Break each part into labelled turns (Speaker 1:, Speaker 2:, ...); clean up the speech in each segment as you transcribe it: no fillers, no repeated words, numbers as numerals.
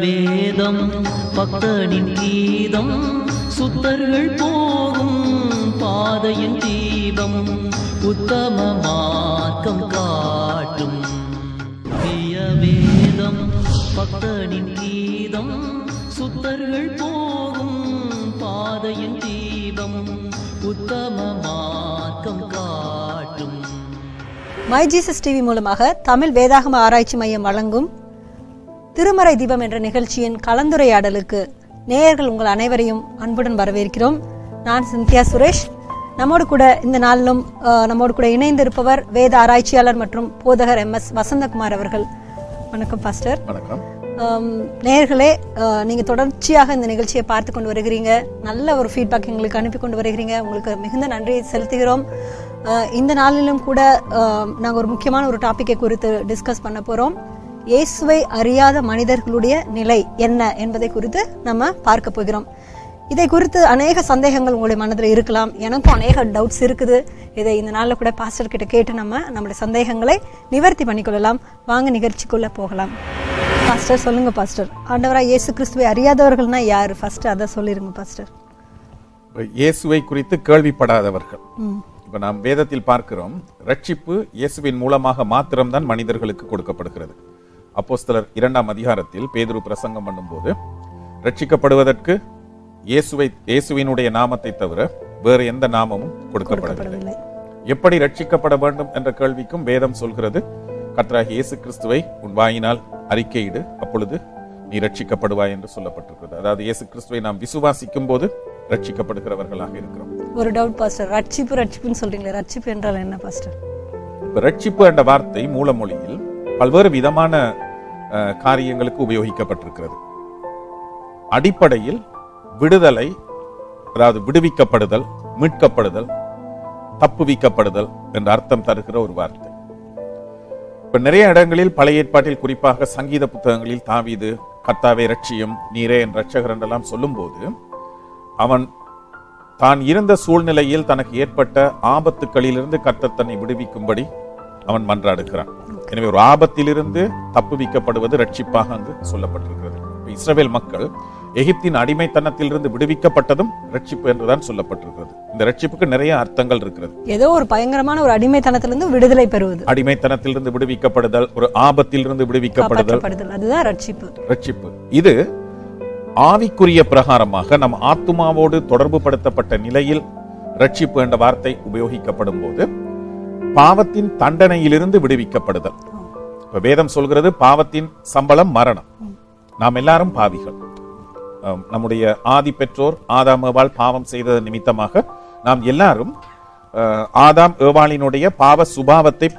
Speaker 1: வேதம் பக்தனின் கீதம் சுத்தர்கள் போகும் பாதையின் தீபம் உத்தம மார்க்கம் காட்டும். வேதம் பக்தனின் கீதம் சுத்தர்கள் போகும் பாதையின் தீபம் உத்தம மார்க்கம் காட்டும்.
Speaker 2: மை ஜீசஸ் டிவி மூலமாக தமிழ் வேதாகம ஆராய்ச்சி மையம் வழங்கும் திருமறை தீபம் என்ற நிகழ்ச்சியின் கலந்துரையாடலுக்கு நேயர்கள் உங்கள் அனைவரையும் அன்புடன் வரவேற்கிறோம். நான் சிந்தியா சுரேஷ். நம்மோடு கூட இந்த நாளிலும் நம்மோடு கூட இணைந்திருப்பவர் வேத ஆராய்ச்சியாளர் மற்றும் போதகர் MS வசந்தகுமார் அவர்கள். வணக்கம் பாஸ்டர்.
Speaker 3: வணக்கம்.
Speaker 2: நேயர்களே, நீங்க தொடர்ச்சியாக இந்த நிகழ்ச்சியை பார்த்து கொண்டு வருகிறீங்க. நல்ல ஒரு ஃபீட்பேக் எங்களுக்கு அனுப்பி கொண்டு வருகிறீங்க. உங்களுக்கு மிகுந்த நன்றியை செலுத்துகிறோம். இந்த நாளிலும் கூட நாங்கள் ஒரு முக்கியமான ஒரு டாபிக்கை குறித்து டிஸ்கஸ் பண்ண போறோம். இயேசுவை அறியாத மனிதர்களுடைய நிலை என்ன என்பதை குறித்து நம்ம பார்க்க போகிறோம். இதை குறித்து அநேக சந்தேகங்கள் உங்களுடைய மனதில் இருக்கலாம். எனக்கும் அநேக டவுட்ஸ் இருக்குது. இதை இந்த நாளில் கூட பாஸ்டர் கிட்ட கேட்டு நம்மளுடைய சந்தேகங்களை நிவர்த்தி பண்ணிக்கொள்ளலாம். வாங்க நிகழ்ச்சிக்குள்ள போகலாம். பாஸ்டர் சொல்லுங்க பாஸ்டர், ஆண்டவராய் இயேசு கிறிஸ்துவை அறியாதவர்கள்னா யாரு? ஃபர்ஸ்ட் அதை சொல்லிருங்க பாஸ்டர்.
Speaker 3: இயேசுவை குறித்து கேள்விப்படாதவர்கள். இப்ப நாம் வேதத்தில் பார்க்கிறோம், ரட்சிப்பு இயேசுவின் மூலமாக மாத்திரம்தான் மனிதர்களுக்கு கொடுக்கப்படுகிறது. அப்போஸ்தலர் 2ஆம் அதிகாரத்தில் பேதுரு பிரசங்கம் பண்ணும்போது, ரட்சிக்கப்படுவதற்கு இயேசுவினுடைய நாமத்தை தவிர வேறு எந்த நாமமும் கொடுக்கப்படவில்லை. எப்படி ரட்சிக்கப்பட வேண்டும் என்ற கேள்விக்கும் வேதம் சொல்கிறது, கர்த்தராகிய இயேசு கிறிஸ்துவை உன் வாயினால் அறிக்கையிடு, அப்பொழுது நீ ரட்சிக்கப்படுவாய் என்று சொல்லப்பட்டிருக்கிறது. அதாவது இயேசு கிறிஸ்துவை நாம் விசுவாசிக்கும் போது ரட்சிக்கப்படுகிறவர்களாக இருக்கிறோம்.
Speaker 2: ஒரு டவுட் பாஸ்டர், ரட்சிப்புன்னு சொல்றீங்களே, ரட்சிப்பு என்றால் என்ன பாஸ்டர்?
Speaker 3: ரட்சிப்பு என்ற வார்த்தை மூலமொழியில் பல்வேறு விதமான காரியங்களுக்கு உபயோகிக்கப்பட்டிருக்கிறது. அடிப்படையில் விடுதலை, அதாவது விடுவிக்கப்படுதல், மீட்கப்படுதல், தப்புவிக்கப்படுதல் என்ற அர்த்தம் தருகிற ஒரு வார்த்தை. இப்ப நிறைய இடங்களில் பழைய ஏற்பாட்டில், குறிப்பாக சங்கீத புத்தகங்களில் தாவீது கர்த்தாவே ரட்சியும், நீரே என் ரட்சகர் என்றெல்லாம் சொல்லும் போது, அவன் தான் இருந்த சூழ்நிலையில் தனக்கு ஏற்பட்ட ஆபத்துக்களிலிருந்து கர்த்தர் தன்னை விடுவிக்கும்படி அவன் மன்றாடுகிறான். எனவே ஒரு ஆபத்திலிருந்து தப்புவிக்கப்படுவது ரட்சிப்பாக அங்கு சொல்லப்பட்டிருக்கிறது. இஸ்ரவேல் மக்கள் எகிப்தின் அடிமைத்தனத்திலிருந்து விடுவிக்கப்பட்டதும் ரட்சிப்பு என்றுதான் சொல்லப்பட்டிருக்கிறது. இந்த ரட்சிப்புக்கு நிறைய அர்த்தங்கள் இருக்கிறது.
Speaker 2: ஏதோ ஒரு பயங்கரமான ஒரு அடிமைத்தனத்திலிருந்து விடுதலை பெறுவது,
Speaker 3: அடிமைத்தனத்திலிருந்து விடுவிக்கப்படுதல், ஒரு ஆபத்திலிருந்து விடுவிக்கப்படுதல்,
Speaker 2: அதுதான் ரட்சிப்பு.
Speaker 3: ரட்சிப்பு இது ஆவிக்குரிய பிரகாரமாக நம் ஆத்துமாவோடு தொடர்பு படுத்தப்பட்ட நிலையில் ரட்சிப்பு என்ற வார்த்தை உபயோகிக்கப்படும் போது பாவத்தின் தண்டனையிலிருந்து விடுவிக்கப்படுதல். இப்ப வேதம் சொல்கிறது, பாவத்தின் சம்பளம் மரணம். நாம் எல்லாரும் பாவிகள். நம்முடைய ஆதி பெற்றோர் ஆதாம் ஏவாள் பாவம் செய்தது நிமித்தமாக நாம் எல்லாரும் ஆதாம் ஏவாளினுடைய பாவ சுபாவத்தை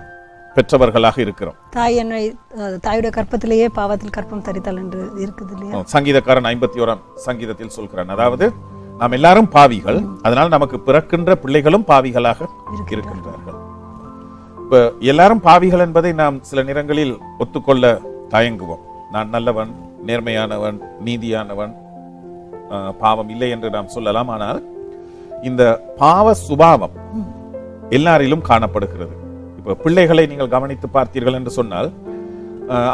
Speaker 3: பெற்றவர்களாக இருக்கிறோம்.
Speaker 2: தாயுடைய கற்பத்திலேயே பாவத்தில் கற்பம் தரித்தல் என்று இருக்குது இல்லையா?
Speaker 3: சங்கீதக்காரன் 51ஆம் சங்கீதத்தில் சொல்கிறான், அதாவது நாம் எல்லாரும் பாவிகள், அதனால் நமக்கு பிறக்கின்ற பிள்ளைகளும் பாவிகளாக இருக்கின்றார்கள். இப்ப எல்லாரும் பாவிகள் என்பதை நாம் சில நேரங்களில் ஒத்துக்கொள்ள தயங்குவோம். நான் நல்லவன், நேர்மையானவன், நீதியானவன், பாவம் இல்லை என்று நாம் சொல்லலாம். ஆனால் இந்த பாவ சுபாவம் எல்லாரிலும் காணப்படுகிறது. இப்ப பிள்ளைகளை நீங்கள் கவனித்து பார்த்தீர்கள் என்று சொன்னால்,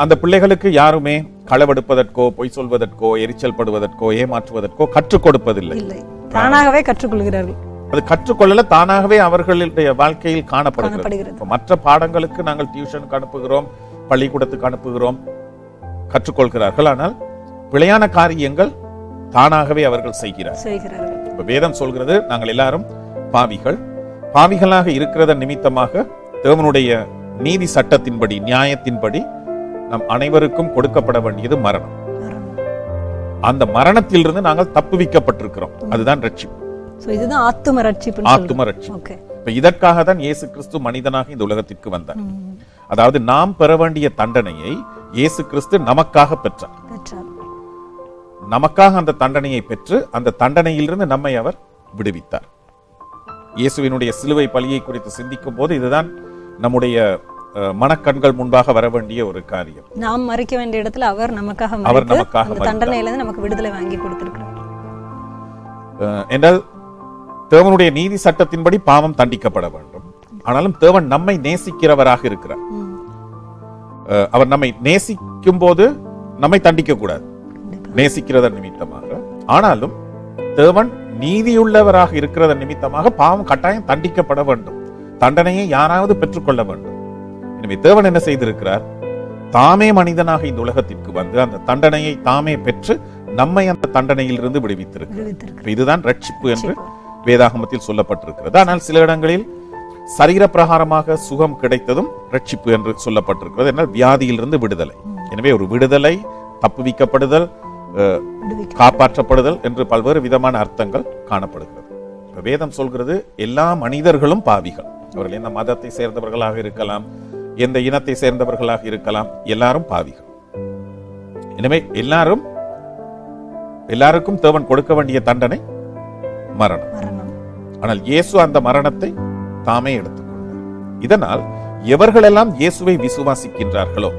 Speaker 3: அந்த பிள்ளைகளுக்கு யாருமே களவெடுப்பதற்கோ, பொய் சொல்வதற்கோ, எரிச்சல் படுவதற்கோ, ஏமாற்றுவதற்கோ கற்றுக் கொடுப்பதில்லை.
Speaker 2: தானாகவே கற்றுக்கொள்கிறார்கள்.
Speaker 3: அது கற்றுக்கொள்ளல, தானாகவே அவர்களுடைய வாழ்க்கையில் காணப்படுகிறது. மற்ற பாடங்களுக்கு நாங்கள் டியூஷனுக்கு அனுப்புகிறோம், பள்ளிக்கூடத்துக்கு அனுப்புகிறோம், கற்றுக்கொள்கிறார்கள். ஆனால் பிழையான காரியங்கள் தானாகவே அவர்கள் செய்கிறார்கள். இப்ப வேதம் சொல்கிறது, நாங்கள் எல்லாரும் பாவிகள். பாவிகளாக இருக்கிறத நிமித்தமாக தேவனுடைய நீதி சட்டத்தின்படி, நியாயத்தின்படி நம் அனைவருக்கும் கொடுக்கப்பட வேண்டியது மரணம். அந்த மரணத்திலிருந்து நாங்கள் தப்புவிக்கப்பட்டிருக்கிறோம். அதுதான் ரட்சிப்பு.
Speaker 2: இதுதான் ஆத்தும ரட்சிப்பு.
Speaker 3: ஆத்தும ரட்சிப்பு. இப்ப இதற்காக தான் இயேசு கிறிஸ்து மனிதனாக இந்த உலகத்திற்கு வந்தார். அதாவது நாம் பெற வேண்டிய தண்டனையை இயேசு கிறிஸ்து நமக்காக பெற்றார். நமக்காக அந்த தண்டனையை பெற்று அந்த தண்டனையிலிருந்து நம்மை அவர் விடுவித்தார். இயேசுவினுடைய சிலுவை பலியை குறித்து சிந்திக்கும் போது இதுதான் நம்முடைய மனக்கண்கள் முன்பாக வர வேண்டிய ஒரு காரியம்.
Speaker 2: நாம் மறிக்க வேண்டிய இடத்துல அவர் நமக்காக தண்டனையிலிருந்து நமக்கு விடுதலை வாங்கி கொடுத்திருக்கிறார்.
Speaker 3: என்றால் தேவனுடைய நீதி சட்டத்தின்படி பாவம் தண்டிக்கப்பட வேண்டும். ஆனாலும் தேவன் நம்மை நேசிக்கிறவராக இருக்கிறார். அவர் நம்மை நேசிக்கும் போது நம்மை தண்டிக்க கூடாது நேசிக்கிறதன் நிமித்தமாக. ஆனாலும் தேவன் நீதியுள்ளவராக இருக்கிறதன் நிமித்தமாக பாவம் கட்டாயம் தண்டிக்கப்பட வேண்டும். தண்டனையை யாராவது பெற்றுக்கொள்ள வேண்டும். எனவே தேவன் என்ன செய்திருக்கிறார்? தாமே மனிதனாக இந்த உலகத்திற்கு வந்து அந்த தண்டனையை தாமே பெற்று நம்மை அந்த தண்டனையிலிருந்து விடுவித்திருக்கிறார். இதுதான் ரட்சிப்பு என்று வேதாகமத்தில் சொல்லப்பட்டிருக்கிறது. ஆனால் சில இடங்களில் சரீர பிரகாரமாக சுகம் கிடைத்ததும் ரட்சிப்பு என்று சொல்லப்பட்டிருக்கிறது. என்றால் வியாதியிலிருந்து விடுதலை. எனவே ஒரு விடுதலை, தப்புவிக்கப்படுதல், காப்பாற்றப்படுதல் என்று பல்வேறு விதமான அர்த்தங்கள் காணப்படுகிறது. வேதம் சொல்கிறது எல்லா மனிதர்களும் பாவிகள். அவர்கள் எந்த மதத்தை சேர்ந்தவர்களாக இருக்கலாம், எந்த இனத்தை சேர்ந்தவர்களாக இருக்கலாம், எல்லாரும் பாவிகள். எனவே எல்லாருக்கும் தேவன் கொடுக்க வேண்டிய தண்டனை மரணம். ஆனால் இயேசு அந்த மரணத்தை தாமே எடுத்துக்கொண்டார். இதனால் எவர்களெல்லாம் இயேசுவை விசுவாசிக்கின்றார்களோ,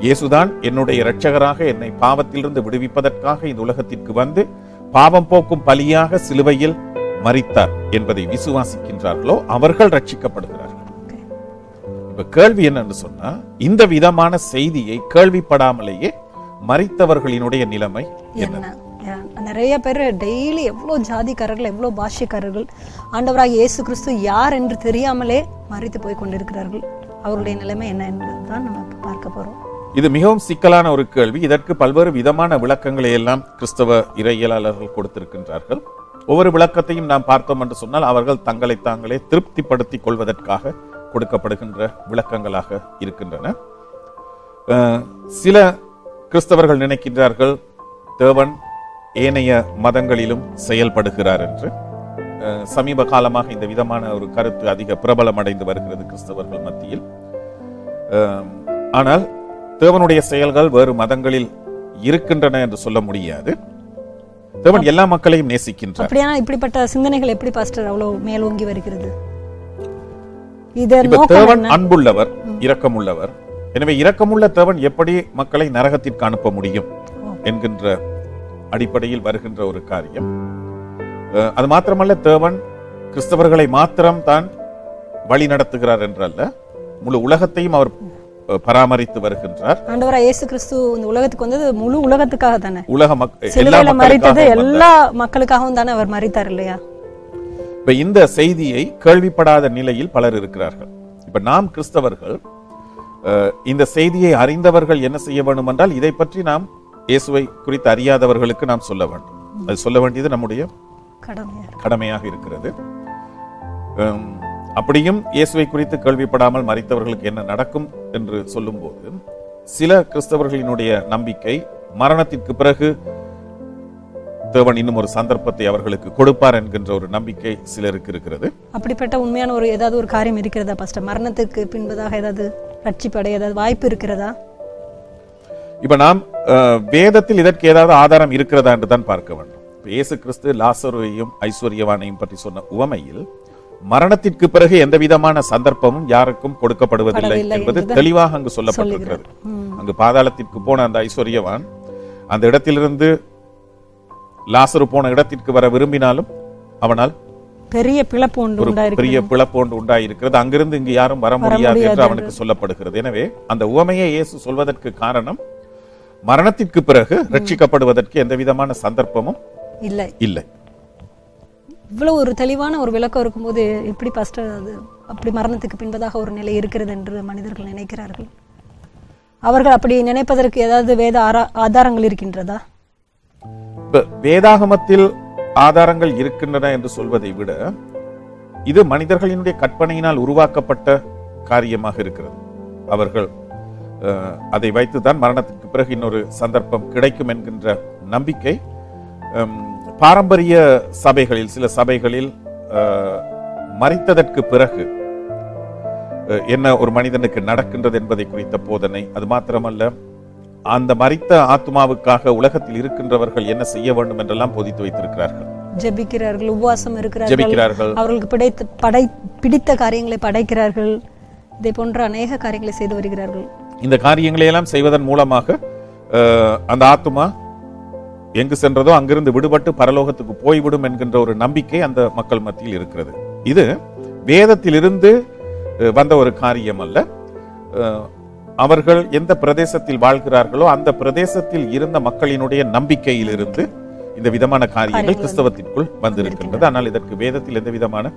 Speaker 3: இயேசுதான் என்னுடைய இரட்சகராக என்னை பாவத்திலிருந்து விடுவிப்பதற்காக இந்த உலகத்திற்கு வந்து பாவம் போக்கும் பலியாக சிலுவையில் மரித்தார் என்பதை விசுவாசிக்கின்றார்களோ அவர்கள் ரட்சிக்கப்படுகிறார்கள். இப்ப கேள்வி என்னன்னு சொன்னா, இந்த விதமான செய்தியை கேள்விப்படாமலேயே மரித்தவர்களினுடைய நிலைமை என்ன?
Speaker 2: நிறைய பேர் டெய்லி எவ்வளவு ஜாதிக்காரர்கள், எவ்வளவு பாஷ்யக்காரர்கள் ஆண்டவராக இயேசு கிறிஸ்து யார் என்று தெரியாமலே மரித்து போய் கொண்டிருக்கிறார்கள். அவருடைய நிலைமை என்ன என்பதுதான் நம்ம பார்க்க போறோம்.
Speaker 3: இது மிகவும் சிக்கலான ஒரு கேள்வி. இதற்கு பல்வேறு விதமான விளக்கங்களை எல்லாம் கிறிஸ்தவ இறையியலாளர்கள் கொடுத்திருக்கின்றார்கள். ஒவ்வொரு விளக்கத்தையும் நாம் பார்த்தோம் என்று சொன்னால் அவர்கள் தங்களை தாங்களே திருப்திப்படுத்திக் கொள்வதற்காக கொடுக்கப்படுகின்ற விளக்கங்களாக இருக்கின்றன. சில கிறிஸ்தவர்கள் நினைக்கின்றார்கள் தேவன் ஏனைய மதங்களிலும் செயல்படுகிறார் என்று. சமீப காலமாக இந்த விதமான ஒரு கருத்து அதிக பிரபலம் அடைந்து வருகிறது கிறிஸ்தவர்கள் மத்தியில். ஆனால் தேவனுடைய செயல்கள் வேறு மதங்களில் இருக்கின்றன என்று சொல்ல முடியாது. தேவன் எல்லா மக்களையும் நேசிக்கின்றார்.
Speaker 2: அப்படியான இப்படிப்பட்ட சிந்தனைகள் எப்படி பாஸ்டர் அவ்வளவு மேலோங்கி வருகிறது?
Speaker 3: தேவன் அன்புள்ளவர், இரக்கமுள்ளவர். எனவே இரக்கமுள்ள தேவன் எப்படி மக்களை நரகத்திற்கு அனுப்ப முடியும் என்கின்ற அடிப்படையில் வருகின்ற ஒரு காரியம். அது மாத்திரமல்ல, தேவன் கிறிஸ்தவர்களை மாத்திரம் தான் வழி நடத்துகிறார் என்றல்ல, முழு உலகத்தையும் அவர் பராமரித்து வருகின்றார்.
Speaker 2: ஆண்டவராகிய இயேசு கிறிஸ்து இந்த உலகத்துக்கு வந்தது முழு உலகத்துக்காக தானே.
Speaker 3: சிலுவையில
Speaker 2: மரித்தது எல்லா மக்களுக்காகவும் தானே அவர் மரித்தார் இல்லையா?
Speaker 3: இப்ப இந்த செய்தியை கேள்விப்படாத நிலையில் பலர் இருக்கிறார்கள். இப்ப நாம் கிறிஸ்தவர்கள் இந்த செய்தியை அறிந்தவர்கள் என்ன செய்ய வேண்டும் என்றால், இதை பற்றி நாம் இயேசுவை குறித்து அறியாதவர்களுக்கு நாம் சொல்ல வேண்டும். அது சொல்ல வேண்டியது நம்முடைய கடமையாக இருக்கிறது. அப்படியும் இயேசுவை குறித்து கேள்விப்படாமல் மரித்தவர்களுக்கு என்ன நடக்கும் என்று சொல்லும் போது, சில கிறிஸ்தவர்களினுடைய நம்பிக்கை மரணத்திற்கு பிறகு தேவன் இன்னும் ஒரு சந்தர்ப்பத்தை அவர்களுக்கு கொடுப்பார் என்கின்ற ஒரு நம்பிக்கை சிலருக்கு இருக்கிறது.
Speaker 2: அப்படிப்பட்ட உண்மையான ஒரு ஏதாவது ஒரு காரியம் இருக்கிறதா பாஸ்டர்? மரணத்துக்கு பின்பதாக ஏதாவது ரட்சிப்படைய ஏதாவது வாய்ப்பு இருக்கிறதா?
Speaker 3: இப்ப நாம் வேதத்தில் இதற்கு ஏதாவது ஆதாரம் இருக்கிறதா என்று தான் பார்க்க வேண்டும். இயேசு கிறிஸ்து லாசருவையும் ஐஸ்வர்யவானையும் பற்றி சொன்ன உவமையில் மரணத்திற்கு பிறகு எந்த விதமான சந்தர்ப்பமும் யாருக்கும் கொடுக்கப்படுவதில்லை என்பது தெளிவாக அங்கு சொல்லப்பட்டிருக்கிறது. அங்கு பாதாளத்திற்கு போன அந்த ஐஸ்வர்யவான் அந்த இடத்திலிருந்து லாசரு போன இடத்திற்கு வர விரும்பினாலும் அவனால்
Speaker 2: பெரிய பிளப்பு
Speaker 3: ஒன்று உண்டாயிருக்கிறது. அங்கிருந்து இங்கு யாரும் வர முடியாது என்று அவனுக்கு சொல்லப்படுகிறது. எனவே அந்த உவமையை இயேசு சொல்வதற்கு காரணம், மரணத்திற்கு பிறகு ரட்சிக்கப்படுவதற்கு எந்த விதமான சந்தர்ப்பமும் இல்லை.
Speaker 2: இவ்வளவு ஒரு தெளிவான ஒரு விளக்கம் இருக்கும்போது எப்படி பாஸ்டர் அது அப்படி மரணத்துக்கு பின்பதாக ஒரு நிலை இருக்கிறது என்று மனிதர்கள் நினைக்கிறார்கள்? அவர்கள் அப்படி நினைப்பதற்கு ஏதாவது வேத ஆதாரங்கள் இருக்கின்றதா?
Speaker 3: வேதாகமத்தில் ஆதாரங்கள் இருக்கின்றன என்று சொல்வதை விட இது மனிதர்களினுடைய கற்பனையினால் உருவாக்கப்பட்ட காரியமாக இருக்கிறது. அவர்கள் அதை வைத்துதான் மரணத்திற்கு பிறகு இன்னொரு சந்தர்ப்பம் கிடைக்கும் என்கின்ற நம்பிக்கை பாரம்பரிய சபைகளில், சில சபைகளில் மரித்ததற்கு பிறகு என்ன ஒரு மனிதனுக்கு நடக்கின்றது என்பதை குறித்த போதனை, அது மாத்திரமல்ல அந்த மரித்த ஆத்மாவுக்காக உலகத்தில் இருக்கின்றவர்கள் என்ன செய்ய வேண்டும் என்றெல்லாம் போதித்து வைத்திருக்கிறார்கள்.
Speaker 2: ஜெபிக்கிறார்கள், உபவாசம் இருக்கிறார்கள், அவர்களுக்கு பிடித்த காரியங்களை படைக்கிறார்கள், இதை போன்ற அநேக காரியங்களை செய்து வருகிறார்கள்.
Speaker 3: இந்த காரியங்களை எல்லாம் செய்வதன் மூலமாக அந்த ஆத்மா எங்கு சென்றதோ அங்கிருந்து விடுபட்டு பரலோகத்துக்கு போய்விடும் என்கின்ற ஒரு நம்பிக்கை அந்த மக்கள் மத்தியில் இருக்கிறது. இது வேதத்திலிருந்து வந்த ஒரு காரியம் அல்ல. அவர்கள் எந்த பிரதேசத்தில் வாழ்கிறார்களோ அந்த பிரதேசத்தில் இருந்த மக்களினுடைய நம்பிக்கையிலிருந்து இந்த விதமான காரியங்கள் கிறிஸ்தவத்திற்குள் வந்திருக்கின்றது. ஆனால் இதற்கு வேதத்தில் எந்த விதமான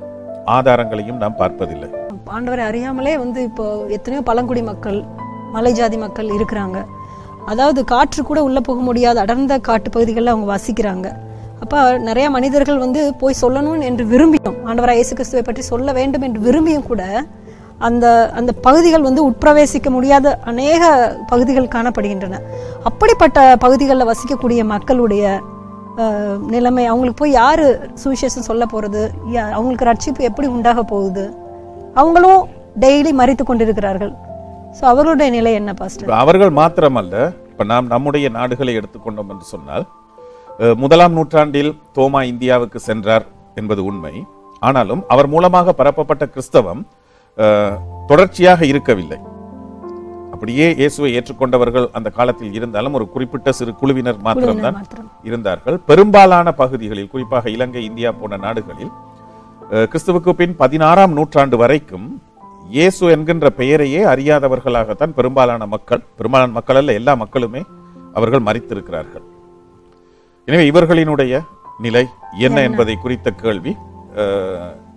Speaker 3: ஆதாரங்களையும் நாம் பார்ப்பதில்லை.
Speaker 2: ஆண்டவரை அறியாமலே இப்போ எத்தனையோ பழங்குடி மக்கள், மலை ஜாதி மக்கள் இருக்கிறாங்க. அதாவது காற்று கூட உள்ள போக முடியாத அடர்ந்த காட்டு பகுதிகளில் அவங்க வசிக்கிறாங்க. அப்ப நிறைய மனிதர்கள் போய் சொல்லணும் என்று விரும்பியும், ஆண்டவராய் இயேசு கிறிஸ்துவை பற்றி சொல்ல வேண்டும் என்று விரும்பியும் கூட அந்த அந்த பகுதிகள் உட்பிரவேசிக்க முடியாத அநேக பகுதிகள் காணப்படுகின்றன. அப்படிப்பட்ட பகுதிகளில் வசிக்கக்கூடிய மக்களுடைய நிலைமை, அவங்களுக்கு போய் யாரு சுவிசேஷம் சொல்ல போறது, அவங்களுக்கு ரட்சிப்பு எப்படி உண்டாக போகுது? அவங்களும் டெய்லி மரித்து கொண்டிருக்கிறார்கள். சோ அவர்களுடைய நிலை என்ன பாஸ்டர்?
Speaker 3: அவர்கள் மாத்திரமல்ல, இப்ப நாம் நம்முடைய நாடுகளை எடுத்துக்கொண்டோம் என்று சொன்னால், 1ஆம் நூற்றாண்டில் தோமா இந்தியாவுக்கு சென்றார் என்பது உண்மை. ஆனாலும் அவர் மூலமாக பரப்பப்பட்ட கிறிஸ்தவம் தொடர்ச்சியாக இருக்கவில்லை. அப்படியே இயேசுவை ஏற்றுக்கொண்டவர்கள் அந்த காலத்தில் இருந்தாலும் ஒரு குறிப்பிட்ட சிறு குழுவினர் மாத்திரம்தான் இருந்தார்கள். பெரும்பாலான பகுதிகளில், குறிப்பாக இலங்கை, இந்தியா போன்ற நாடுகளில் கிறிஸ்துவுக்கு பின் 16ஆம் நூற்றாண்டு வரைக்கும் இயேசு என்கின்ற பெயரையே அறியாதவர்களாகத்தான் பெரும்பாலான மக்கள் அல்ல, எல்லா மக்களுமே அவர்கள் மரித்திருக்கிறார்கள். எனவே இவர்களினுடைய நிலை என்ன என்பதை குறித்த கேள்வி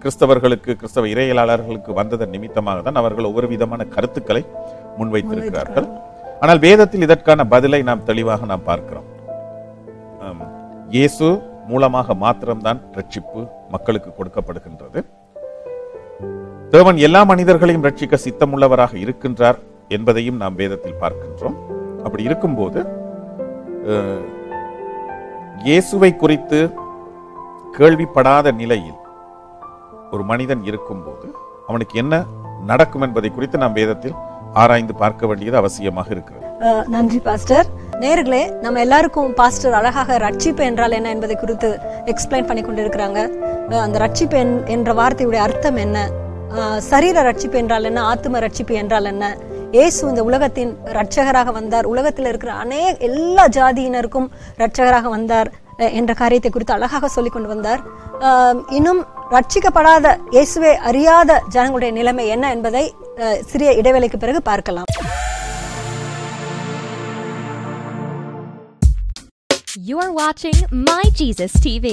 Speaker 3: கிறிஸ்தவர்களுக்கு, கிறிஸ்தவ இறையியலாளர்களுக்கு வந்ததன் நிமித்தமாக தான் அவர்கள் ஒவ்வொரு விதமான கருத்துக்களை முன்வைத்திருக்கிறார்கள். ஆனால் வேதத்தில் இதற்கான பதிலை நாம் தெளிவாக நாம் பார்க்கிறோம். இயேசு மூலமாக மாத்திரம்தான் ரட்சிப்பு மக்களுக்கு கொடுக்கப்படுகின்றது. தேவன் எல்லா மனிதர்களையும் ரட்சிக்க சித்தமுள்ளவராக இருக்கின்றார் என்பதையும் நாம் வேதத்தில் பார்க்கின்றோம். அப்படி இருக்கும்போது இயேசுவை குறித்து கேள்விப்படாத நிலையில் ஒரு மனிதன் இருக்கும்போது அவனுக்கு என்ன நடக்கும் என்பதை குறித்து நாம் வேதத்தில் ஆராய்ந்து பார்க்க வேண்டியது அவசியமாக இருக்கிறது.
Speaker 2: நன்றி பாஸ்டர். நேயர்களே, நம்ம எல்லாருக்கும் பாஸ்டர் அழகாக ரட்சிப்பு என்றால் என்ன என்பதை குறித்து எக்ஸ்பிளைன் பண்ணி கொண்டிருக்கிறாங்க. அந்த ரட்சிப்பு என்ற வார்த்தையுடைய அர்த்தம் என்ன, சரீர ரட்சிப்பு என்றால் என்ன, ஆத்தும ரட்சிப்பு என்றால் என்ன, இயேசு இந்த உலகத்தின் ரட்சகராக வந்தார், உலகத்தில் இருக்கிற எல்லா ஜாதியினருக்கும் ரட்சகராக வந்தார் என்ற காரியத்தை குறித்து அழகாக சொல்லிக் கொண்டு வந்தார். இன்னும் ரட்சிக்கப்படாத, இயேசுவை அறியாத ஜனங்களுடைய நிலைமை என்ன என்பதை சிறிய இடைவேளைக்கு பிறகு பார்க்கலாம்.
Speaker 4: You are watching My Jesus TV.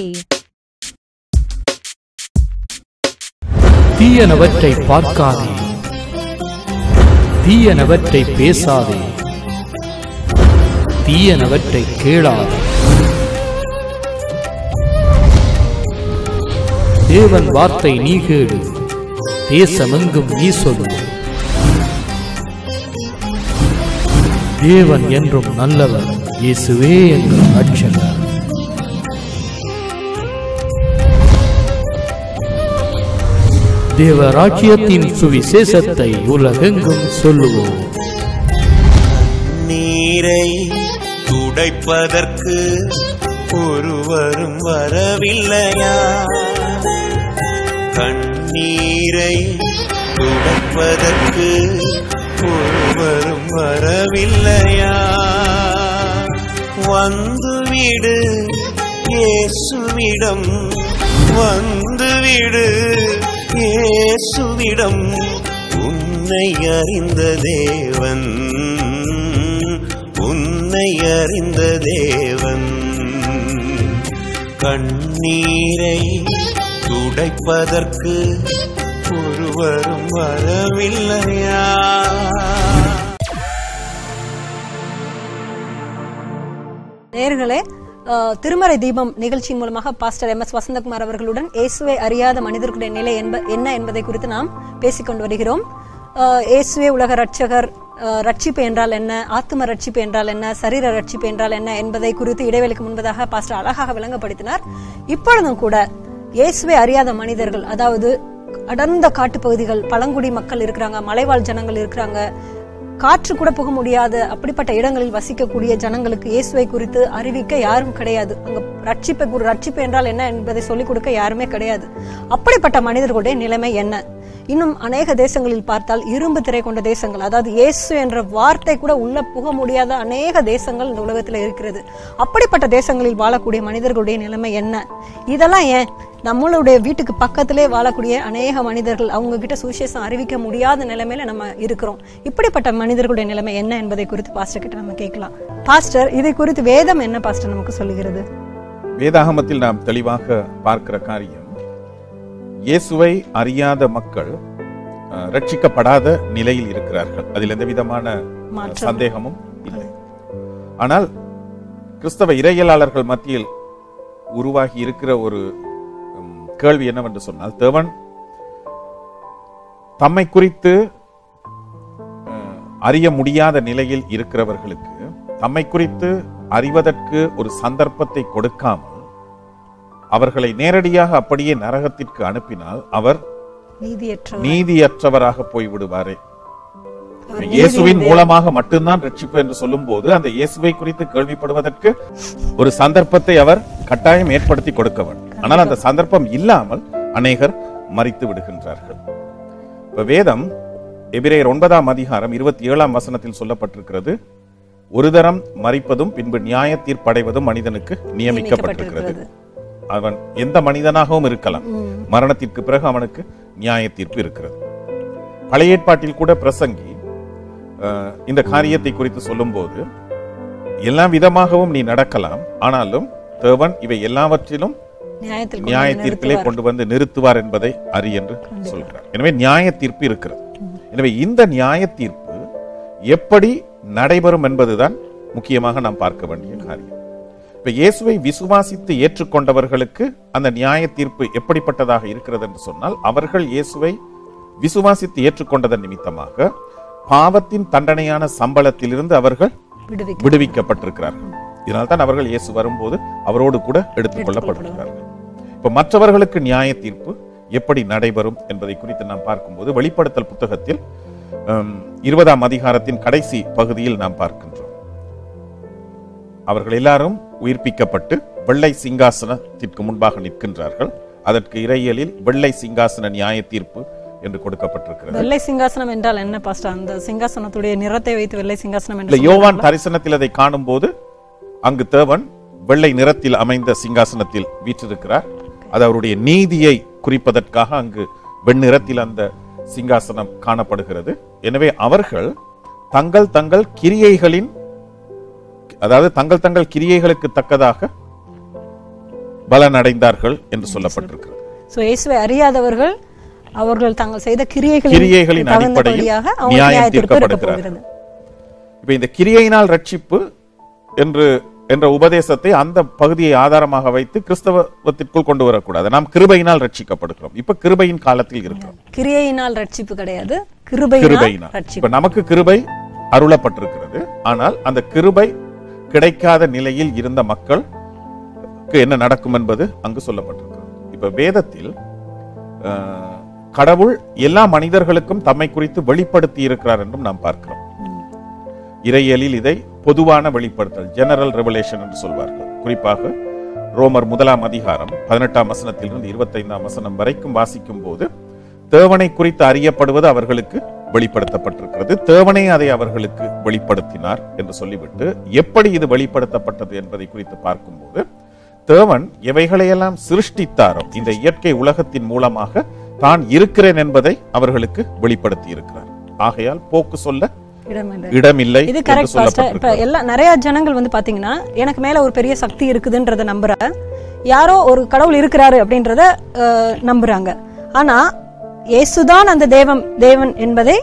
Speaker 5: தீயனவற்றை பார்க்காதே, தீயனவற்றை பேசாதே, தீயனவற்றை கேளாதே. தேவன் வார்த்தை நீ கேடு, தேசமெங்கும் நீ சொல்லு. தேவன் என்றும் நல்லவர், இயேசுவே எங்கள் ரட்சகர். தேவ ராஜ்யத்தின் சுவிசேஷத்தை உலகெங்கும் சொல்லுவோம்.
Speaker 6: நீரை துடைப்பதற்கு ஒருவரும் வரவில்லையா? கண்ணீரை துடைப்பதற்கு ஒருவரும் வரவில்லையா? வந்துவிடு இயேசுவிடம், வந்துவிடு இயேசுவிடம். உன்னை அறிந்த தேவன், உன்னை அறிந்த தேவன். கண்ணீரை துடைப்பதற்கு ஒருவரும் வரவில்லையா?
Speaker 2: நேயர்களே, திருமறை தீபம் நிகழ்ச்சியின் மூலமாக பாஸ்டர் MS வசந்தகுமார் அவர்களுடன் இயேசுவை அறியாத மனிதர்களுடைய நிலை என்ன என்பதை குறித்து நாம் பேசிக்கொண்டு வருகிறோம். இயேசுவே உலக ரட்சகர், ரட்சிப்பு என்றால் என்ன, ஆத்தும ரட்சிப்பு என்றால் என்ன, சரீர ரட்சிப்பு என்றால் என்ன என்பதை குறித்து இடைவெளிக்கு முன்பதாக பாஸ்டர் அழகாக விளங்கப்படுத்தினார். இப்பொழுதும் கூட இயேசுவை அறியாத மனிதர்கள், அதாவது அடர்ந்த காட்டுப்பகுதிகள், பழங்குடி மக்கள் இருக்கிறாங்க, மலைவாழ் ஜனங்கள் இருக்கிறாங்க, காற்று கூட போக முடியாத அப்படிப்பட்ட இடங்களில் வசிக்கக்கூடிய ஜனங்களுக்கு இயேசுவை குறித்து அறிவிக்க யாரும் கிடையாது. அங்க ரட்சிப்பு என்றால் என்ன என்பதை சொல்லிக் கொடுக்க யாருமே கிடையாது. அப்படிப்பட்ட மனிதர்களுடைய நிலைமை என்ன? இன்னும் அநேக தேசங்களில் பார்த்தால் இரும்பு திரை கொண்ட தேசங்கள், அதாவது இயேசு என்ற வார்த்தை கூட உள்ள புக முடியாத அநேக தேசங்கள் இந்த உலகத்துல இருக்கிறது. அப்படிப்பட்ட தேசங்களில் வாழக்கூடிய மனிதர்களுடைய நிலைமை என்ன? இதெல்லாம் ஏன் நம்மளுடைய வீட்டுக்கு பக்கத்திலே வாழக்கூடிய அநேக மனிதர்கள், அவங்க கிட்ட சுவிசேஷம் அறிவிக்க முடியாத நிலைமையில நம்ம இருக்கிறோம். இப்படிப்பட்ட மனிதர்களுடைய நிலைமை என்ன என்பதை குறித்து பாஸ்டர் கிட்ட நம்ம கேட்கலாம். பாஸ்டர், இதை குறித்து வேதம் என்ன பாஸ்டர் நமக்கு சொல்லுகிறது?
Speaker 3: வேதாகமத்தில் நாம் தெளிவாக பார்க்கிற காரியம், இயேசுவை அறியாத மக்கள் ரட்சிக்கப்படாத நிலையில் இருக்கிறார்கள். அதில் எந்த விதமான சந்தேகமும் இல்லை. ஆனால் கிறிஸ்தவ இறையியலாளர்கள் மத்தியில் உருவாகி இருக்கிற ஒரு கேள்வி என்னவென்று சொன்னால், தேவன் தம்மை குறித்து அறிய முடியாத நிலையில் இருக்கிறவர்களுக்கு தம்மை குறித்து அறிவதற்கு ஒரு சந்தர்ப்பத்தை கொடுக்காமல் அவர்களை நேரடியாக அப்படியே நரகத்திற்கு அனுப்பினால் அவர் நீதியற்றவராக போய்விடுவாரே. இயேசுவின் மூலமாக மட்டும்தான் ரட்சிப்பு என்று சொல்லும் போது அந்த இயேசுவை குறித்து கேள்விப்படுவதற்கு ஒரு சந்தர்ப்பத்தை அவர் கட்டாயம் ஏற்படுத்தி கொடுக்க வேண்டும். ஆனால் அந்த சந்தர்ப்பம் இல்லாமல் அநேகர் மரித்து விடுகின்றார்கள். இப்ப வேதம் எபிரேயர் 9ஆம் அதிகாரம் 27ஆம் வசனத்தில் சொல்லப்பட்டிருக்கிறது, ஒரு தரம் மரிப்பதும் பின்பு நியாய தீர்ப்படைவதும் மனிதனுக்கு நியமிக்கப்பட்டிருக்கிறது. அவன் எந்த மனிதனாகவும் இருக்கலாம், மரணத்திற்கு பிறகு அவனுக்கு நியாய தீர்ப்பு இருக்கிறது. பழைய ஏற்பாட்டில் கூட பிரசங்கி இந்த காரியத்தை குறித்து சொல்லும் போது, எல்லா விதமாகவும் நீ நடக்கலாம், ஆனாலும் தேவன் இவை எல்லாவற்றிலும் நியாய தீர்ப்பிலே கொண்டு வந்து நிறுத்துவார் என்பதை அறி என்று சொல்கிறார். எனவே நியாய தீர்ப்பு இருக்கிறது. எனவே இந்த நியாய தீர்ப்பு எப்படி நடைபெறும் என்பதுதான் முக்கியமாக நாம் பார்க்க வேண்டிய காரியம். இப்ப இயேசுவை விசுவாசித்து ஏற்றுக்கொண்டவர்களுக்கு அந்த நியாய தீர்ப்பு எப்படிப்பட்டதாக இருக்கிறது என்று சொன்னால், அவர்கள் இயேசுவை விசுவாசித்து ஏற்றுக்கொண்டதன் நிமித்தமாக பாவத்தின் தண்டனையான சம்பளத்திலிருந்து அவர்கள் விடுவிக்கப்பட்டிருக்கிறார்கள். இதனால்தான் அவர்கள் இயேசு வரும்போது அவரோடு கூட எடுத்துக் கொள்ளப்படுகிறார்கள். இப்ப மற்றவர்களுக்கு நியாய தீர்ப்பு எப்படி நடைபெறும் என்பதை குறித்து நாம் பார்க்கும்போது, வெளிப்படுத்தல் புத்தகத்தில் 20ஆம் அதிகாரத்தின் கடைசி பகுதியில் நாம் பார்க்கின்றோம். அவர்கள் எல்லாரும் உயிர்ப்பிக்கப்பட்டு வெள்ளை சிங்காசனத்திற்கு முன்பாக நிற்கின்றார்கள். அதற்கு இறையியலில் வெள்ளை சிங்காசன நியாய தீர்ப்பு என்று கொடுக்கப்பட்டிருக்கிறது.
Speaker 2: வெள்ளை சிங்காசனம் என்றால் என்ன பாஸ்டர்? அந்த சிங்காசனத்துடைய நிறத்தை வைத்து வெள்ளை சிங்காசனம் என்று
Speaker 3: யோவான் தரிசனத்தில் அதை காணும் போது அங்கு தேவன் வெள்ளை நிறத்தில் அமைந்த சிங்காசனத்தில் வீற்றிருக்கிறார். அது அவருடைய நீதியை குறிப்பதற்காக அங்கு வெண்ணிறத்தில் அந்த சிங்காசனம் காணப்படுகிறது. எனவே அவர்கள் தங்கள் கிரியைகளின், அதாவது தங்கள் கிரியைகளுக்கு தக்கதாக பலன் அடைந்தார்கள் என்று சொல்லப்பட்டிருக்கிறது.
Speaker 2: இயேசுவை அறியாதவர்கள் அவர்கள் தாங்கள் செய்த
Speaker 3: கிரியைகளின் அடிப்படையில் நியாயம் தீர்க்கப்படுகிறார்கள். இப்ப இந்த கிரியையினால் ரட்சிப்பு என்ற உபதேசத்தை அந்த பகுதியை ஆதாரமாக வைத்து கிறிஸ்தவத்திற்குள் கொண்டு வரக்கூடாது. நாம் கிருபையினால் ரட்சிக்கப்படுகிறோம். இப்ப கிருபையின் காலத்தில் இருக்கிறோம்.
Speaker 2: கிரியையினால் ரட்சிப்பு கிடையாது, கிருபையினால்.
Speaker 3: இப்ப நமக்கு கிருபை அருளப்பட்டிருக்கிறது. ஆனால் அந்த கிருபை கிடைக்காத நிலையில் இருந்த மக்களுக்கு என்ன நடக்கும் என்பது அங்கு சொல்லப்பட்டிருக்கிறது. இப்ப வேதத்தில் கடவுள் எல்லா மனிதர்களுக்கும் தம்மை குறித்து வெளிப்படுத்தி இருக்கிறார் என்றும் நாம் பார்க்கிறோம். இறையியலில் இதை பொதுவான வெளிப்படுத்தல், ஜெனரல் ரெவலேஷன் என்று சொல்வார்கள். குறிப்பாக ரோமர் 1ஆம் அதிகாரம் 18ஆம் வசனத்திலிருந்து 25ஆம் வசனம் வரைக்கும் வாசிக்கும் போது, தேவனை குறித்து அறியப்படுவது அவர்களுக்கு வெளிப்படுத்தப்பட்டிருக்கிறது, தேவனே அதை அவர்களுக்கு வெளிப்படுத்தினார் என்று சொல்லிவிட்டு, எப்படி இது வெளிப்படுத்தப்பட்டது என்பதை குறித்து பார்க்கும்போது, தேவன் எவைகளையெல்லாம் சிருஷ்டித்தாரோ இந்த இயற்கை உலகத்தின் மூலமாக தான் இருக்கிறேன் என்பதை அவர்களுக்கு வெளிப்படுத்தி இருக்கிறார். ஆகையால் போக்கு சொல்ல இடமில்லை.
Speaker 2: இது கரெக்ட் பாஸ்டர். இப்ப எல்லாம் நிறைய ஜனங்கள் வந்து பாத்தீங்கன்னா, எனக்கு மேல ஒரு பெரிய சக்தி இருக்குதுன்றத நம்புற, யாரோ ஒரு கடவுள் இருக்கிறாரு அப்படின்றத நம்புறாங்க. ஆனா இயேசுதான் அந்த தேவன் என்பதை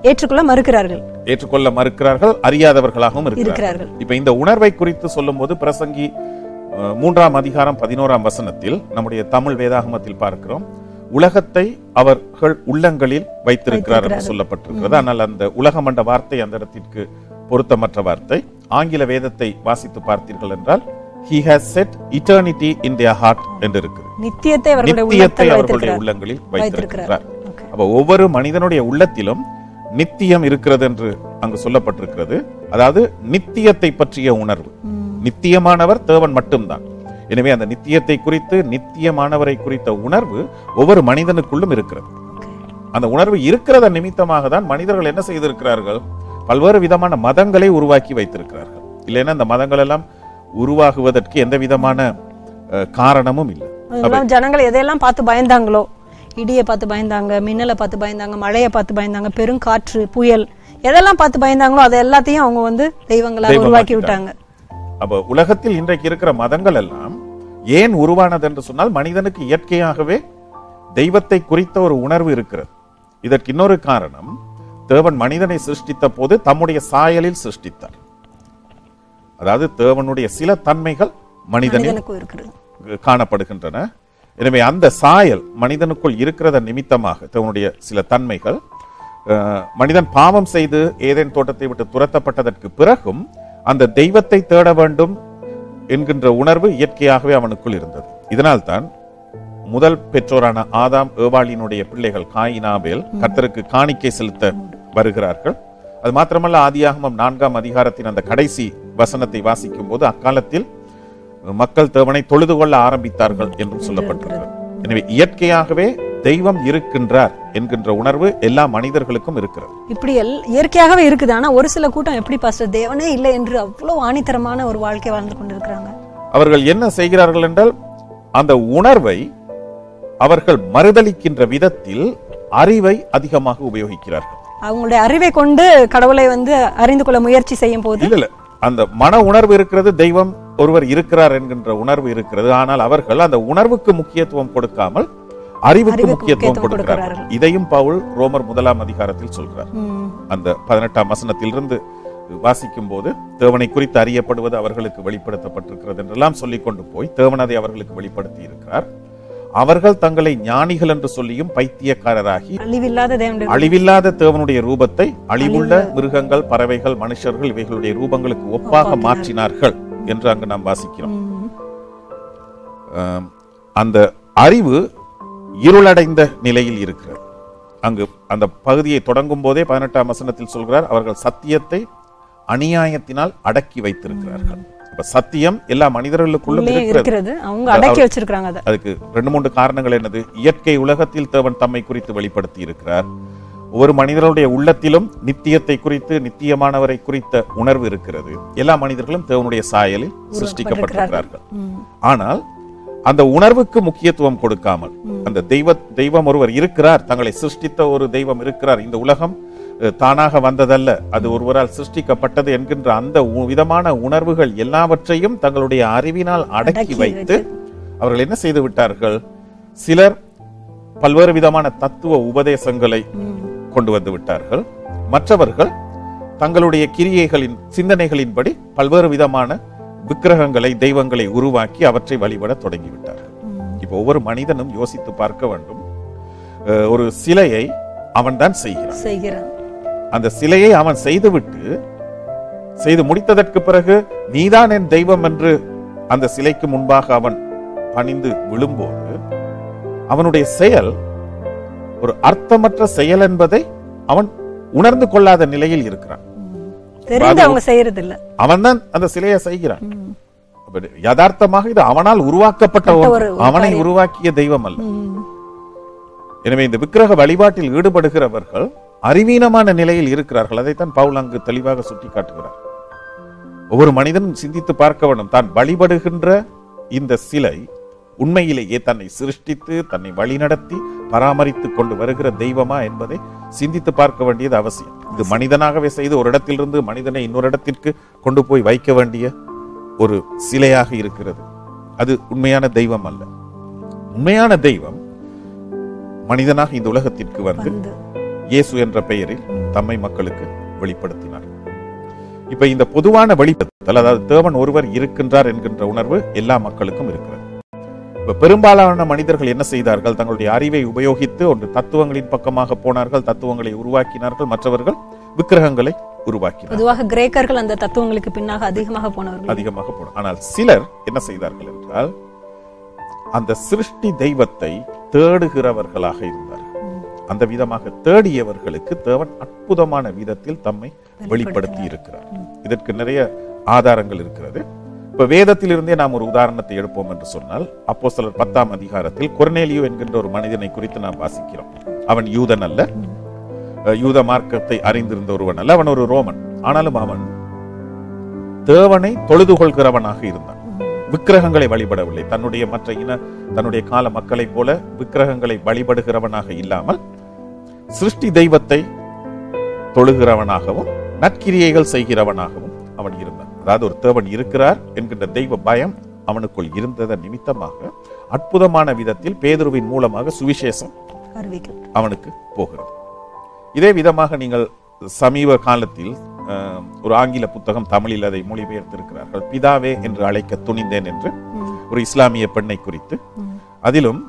Speaker 2: ஏற்றுக்கொள்ள மறுக்கிறார்கள், அறியாதவர்களாகவும் இருக்கிறார்கள். இப்ப இந்த உணர்வை குறித்து சொல்லும் போது பிரசங்கி
Speaker 3: 3ஆம் அதிகாரம் 11ஆம் வசனத்தில் நம்முடைய தமிழ் வேதாகமத்தில் பார்க்கிறோம், உலகத்தை அவர்கள் உள்ளங்களில் வைத்திருக்கிறார் என்று சொல்லப்பட்டிருக்கிறது. ஆனால் அந்த உலகம் என்ற வார்த்தை அந்த இடத்திற்கு பொருத்தமற்ற வார்த்தை. ஆங்கில வேதத்தை வாசித்து பார்த்தீர்கள் என்றால் he has set eternity in their heart என்று இருக்குது.
Speaker 2: நித்தியத்தை
Speaker 3: அவர்களுடைய உள்ளங்களில் வைத்திருக்கிறார். அப்ப ஒவ்வொரு மனிதனுடைய உள்ளத்திலும் நித்தியம் இருக்கிறது என்று அங்கு சொல்லப்பட்டிருக்கிறது. அதாவது நித்தியத்தை பற்றிய உணர்வு. நித்தியமானவர் தேவன் மட்டும்தான். எனவே அந்த நித்தியத்தை குறித்து, நித்தியமானவரை குறித்த உணர்வு ஒவ்வொரு மனிதனுக்குள்ளும் இருக்கிறது. அந்த உணர்வு இருக்கிறத நிமித்தமாக தான் மனிதர்கள் என்ன செய்திருக்கிறார்கள், பல்வேறு விதமான மதங்களை உருவாக்கி வைத்திருக்கிறார்கள். இல்லைன்னா அந்த மதங்கள் எல்லாம் உருவாகுவதற்கு எந்த விதமான காரணமும் இல்லை.
Speaker 2: ஜனங்கள் எதையெல்லாம் பார்த்து பயந்தாங்களோ, இடியை பார்த்து பயந்தாங்க, மின்னலை பார்த்து பயந்தாங்க, மழையை பார்த்து பயந்தாங்க, பெருங்காற்று, புயல், எதெல்லாம் பார்த்து பயந்தாங்களோ அதை எல்லாத்தையும் அவங்க வந்து தெய்வங்களாக உருவாக்கி விட்டாங்க.
Speaker 3: அப்ப உலகத்தில் இன்றைக்கு இருக்கிற மதங்கள் எல்லாம் ஏன் உருவானது என்று சொன்னால், மனிதனுக்கு இயற்கையாகவே தெய்வத்தை குறித்த ஒரு உணர்வு இருக்கிறது. இதற்கு இன்னொரு காரணம், தேவன் மனிதனை சிருஷ்டித்த போது தம்முடைய சாயலில் சிருஷ்டித்தார். அதாவது தேவனுடைய சில தன்மைகள் மனிதனில் காணப்படுகின்றன. எனவே அந்த சாயல் மனிதனுக்குள் இருக்கிறத நிமித்தமாக தேவனுடைய சில தன்மைகள், மனிதன் பாவம் செய்து ஏதேன் தோட்டத்தை விட்டு துரத்தப்பட்டதற்கு பிறகும் அந்த தெய்வத்தை தேட வேண்டும் என்கின்ற உணர்வு இயற்கையாகவே அவனுக்குள் இருந்தது. இதனால்தான் முதல் பெற்றோரான ஆதாம் ஏவாளினுடைய பிள்ளைகள் காயின் ஆபேல் கர்த்தருக்கு காணிக்கை செலுத்த வருகிறார்கள். அது மாத்திரமல்ல, ஆதியாகமம் 4ஆம் அதிகாரத்தின் அந்த கடைசி வசனத்தை வாசிக்கும் போது அக்காலத்தில் மக்கள் தேவனை தொழுது கொள்ள ஆரம்பித்தார்கள் என்றும் சொல்லப்பட்டிருக்கிறது. எனவே இயற்கையாகவே தெய்வம் இருக்கின்றார் என்கின்ற உணர்வு எல்லா மனிதர்களுக்கும் இருக்கிறது.
Speaker 2: இப்படி இயற்கையாகவே இருக்குது. ஆனா ஒரு சில கூட்டம் எப்படி பாஸ்டர் தேவனே இல்லை என்று அவ்வளவு ஆணித்தரமான ஒரு வாழ்க்கை வாழ்ந்து கொண்டிருக்கிறாங்க.
Speaker 3: அவர்கள் என்ன செய்கிறார்கள் என்றால், அந்த உணர்வை அவர்கள் மறுதலிக்கின்ற விதத்தில் அறிவை அதிகமாக உபயோகிக்கிறார்கள்.
Speaker 2: அவங்களுடைய அறிவை கொண்டு கடவுளை வந்து அறிந்து கொள்ள முயற்சி செய்யும் போது
Speaker 3: இல்ல அந்த மன உணர்வு இருக்கிறது, தெய்வம் ஒருவர் இருக்கிறார் என்கின்ற உணர்வு இருக்கிறது. ஆனால் அவர்கள் அந்த உணர்வுக்கு முக்கியத்துவம் கொடுக்காமல் அறிவுக்கு முக்கியத்துவம் கொடுக்கிறார்கள். இதையும் பவுல் ரோமர் 1ஆம் அதிகாரத்தில் சொல்கிறார். அந்த 18ஆம் வசனத்திலிருந்து வாசிக்கும் போது, தேவனை குறித்து அறியப்படுவது அவர்களுக்கு வெளிப்படுத்தப்பட்டிருக்கிறது என்றெல்லாம் சொல்லிக் கொண்டு போய் தேவன் அதை அவர்களுக்கு வெளிப்படுத்தி இருக்கிறார். அவர்கள் தங்களை ஞானிகள் என்று சொல்லியும் பைத்தியக்காரராகி அழிவில்லாத தேவனுடைய ரூபத்தை அழிவுள்ள மிருகங்கள், பறவைகள், மனுஷர்கள் இவைகளுடைய ரூபங்களுக்கு ஒப்பாக மாற்றினார்கள் என்று அங்கு நாம் வாசிக்கிறோம். அந்த அறிவு இருளடைந்த நிலையில் இருக்கிறது. அங்கு அந்த பகுதியை தொடங்கும் போதே 18ஆம் வசனத்தில் சொல்கிறார், அவர்கள் சத்தியத்தை அநியாயத்தினால் அடக்கி வைத்திருக்கிறார்கள். சத்தியம் எல்லா மனிதர்களுக்குள்ளும் இருக்கிறது, அவங்க அடக்கி வச்சிருக்காங்க. அதுக்கு 2-3 காரணங்கள் என்னது? இயற்கை உலகத்தில் தேவன் தம்மை குறித்து வெளிப்படுத்தி இருக்கிறார். ஒவ்வொரு மனிதனுடைய உள்ளத்திலும் நித்தியத்தை குறித்து, நித்தியமானவரை குறித்த உணர்வு இருக்கிறது. எல்லா மனிதர்களும் தேவனுடைய சாயலில் சிருஷ்டிக்கப்பட்டிருக்கிறார்கள். ஆனால் அந்த உணர்வுக்கு முக்கியத்துவம் கொடுக்காமல், அந்த தெய்வம் ஒருவர் இருக்கிறார், தங்களை சிருஷ்டித்த ஒரு தெய்வம் இருக்கிறார், இந்த உலகம் தானாக வந்ததல்ல, அது ஒருவரால் சிருஷ்டிக்கப்பட்டது என்கின்ற அந்த விதமான உணர்வுகள் எல்லாவற்றையும் தங்களுடைய அறிவினால் அடக்கி வைத்து அவர்கள் என்ன செய்து விட்டார்கள்? சிலர் பல்வேறு விதமான தத்துவ உபதேசங்களை கொண்டு வந்து விட்டார்கள். மற்றவர்கள் தங்களுடைய கிரியைகளின் சிந்தனைகளின்படி பல்வேறு விதமான விக்கிரகங்களை, தெய்வங்களை உருவாக்கி அவற்றை வழிபட தொடங்கிவிட்டார்கள். இப்ப ஒவ்வொரு மனிதனும் யோசித்து பார்க்க வேண்டும். ஒரு சிலையை அவன் தான் செய்கிறான். அந்த சிலையை அவன் செய்து முடித்ததற்கு பிறகு நீதான் என் தெய்வம் என்று அந்த சிலைக்கு முன்பாக அவன் பணிந்து விழும்போது அவனுடைய செயல் ஒரு அர்த்தமற்ற செயல் என்பதை அவன் உணர்ந்து கொள்ளாத நிலையில் இருக்கிறான். அவன் தான் அந்த சிலையை செய்கிறான். யதார்த்தமாக இது அவனால் உருவாக்கப்பட்ட அவனை உருவாக்கிய தெய்வம் அல்ல. எனவே இந்த விக்கிரக வழிபாட்டில் ஈடுபடுகிறவர்கள் அறிவீனமான நிலையில் இருக்கிறார்கள். அதைத்தான் பவுல் அங்கு தெளிவாக சுட்டி காட்டுகிறார். ஒவ்வொரு மனிதனும் சிந்தித்து பார்க்க வேண்டும், தான் வழிபடுகின்ற இந்த சிலை உண்மையிலேயே தன்னை சிருஷ்டித்து தன்னை வழிநடத்தி பராமரித்துக் கொண்டு வருகிற தெய்வமா என்பதை சிந்தித்து பார்க்க வேண்டியது அவசியம். இது மனிதனாகவே செய்து ஒரு இடத்திலிருந்து மனிதனை இன்னொரு இடத்திற்கு கொண்டு போய் வைக்க வேண்டிய ஒரு சிலையாக இருக்கிறது. அது உண்மையான தெய்வம் அல்ல. உண்மையான தெய்வம் மனிதனாக இந்த உலகத்திற்கு வந்து இயேசு என்ற பெயரில் தம்மை மக்களுக்கு வெளிப்படுத்தினார். இப்ப இந்த பொதுவான வெளிப்படுத்தல், அதாவது தேவன் ஒருவர் இருக்கின்றார் என்கின்ற உணர்வு எல்லா மக்களுக்கும் இருக்கிறது. இப்ப பெரும்பாலான மனிதர்கள் என்ன செய்தார்கள்? தங்களுடைய அறிவை உபயோகித்து ஒன்று தத்துவங்களின் பக்கமாக போனார்கள், தத்துவங்களை உருவாக்கினார்கள். மற்றவர்கள் விக்கிரகங்களை உருவாக்கினார்கள்.
Speaker 2: பொதுவாக கிரேக்கர்கள் அந்த தத்துவங்களுக்கு பின்னாக அதிகமாக போனார்கள்.
Speaker 3: ஆனால் சிலர் என்ன செய்தார்கள் என்றால், அந்த சிருஷ்டி தெய்வத்தை தேடுகிறவர்களாக இருந்தார்கள். அந்த விதமாக தேடியவர்களுக்கு தேவன் அற்புதமான விதத்தில் தம்மை வெளிப்படுத்தி இருக்கிறார். இதற்கு நிறைய ஆதாரங்கள் இருக்கிறது. இப்ப வேதத்திலிருந்தே நாம் ஒரு உதாரணத்தை எடுப்போம் என்று சொன்னால், அப்போஸ்தலர் 10ஆம் அதிகாரத்தில் கொர்நேலியு என்கின்ற ஒரு மனிதனை குறித்து நாம் வாசிக்கிறோம். அவன் யூதன் அல்ல, யூத மார்க்கத்தை அறிந்திருந்த ஒருவன் அல்ல, அவன் ஒரு ரோமன். ஆனாலும் அவன் தேவனை தொழுது கொள்கிறவனாக இருந்தான். விக்கிரகங்களை வழிபடவில்லை. தன்னுடைய மற்ற தன்னுடைய கால மக்களை போல விக்கிரகங்களை வழிபடுகிறவனாக இல்லாமல் சிருஷ்டி தெய்வத்தை தொழுகிறவனாகவும் நற்கிரியைகள் செய்கிறவனாகவும் அவன் இருந்தான். அதாவது ஒரு தேவன் இருக்கிறார் என்கின்ற தெய்வ பயம் அவனுக்குள் இருந்ததன் நிமித்தமாக அற்புதமான விதத்தில் பேதுருவின் மூலமாக சுவிசேஷம் அவனுக்கு போகிறது. இதே விதமாக நீங்கள் சமீப காலத்தில் ஒரு ஆங்கில புத்தகம் தமிழில் அதை மொழிபெயர்த்திருக்கிறார்கள். பிதாவே என்று அழைக்க துணிந்தேன் என்று ஒரு இஸ்லாமிய பெண்ணை குறித்து. அதிலும்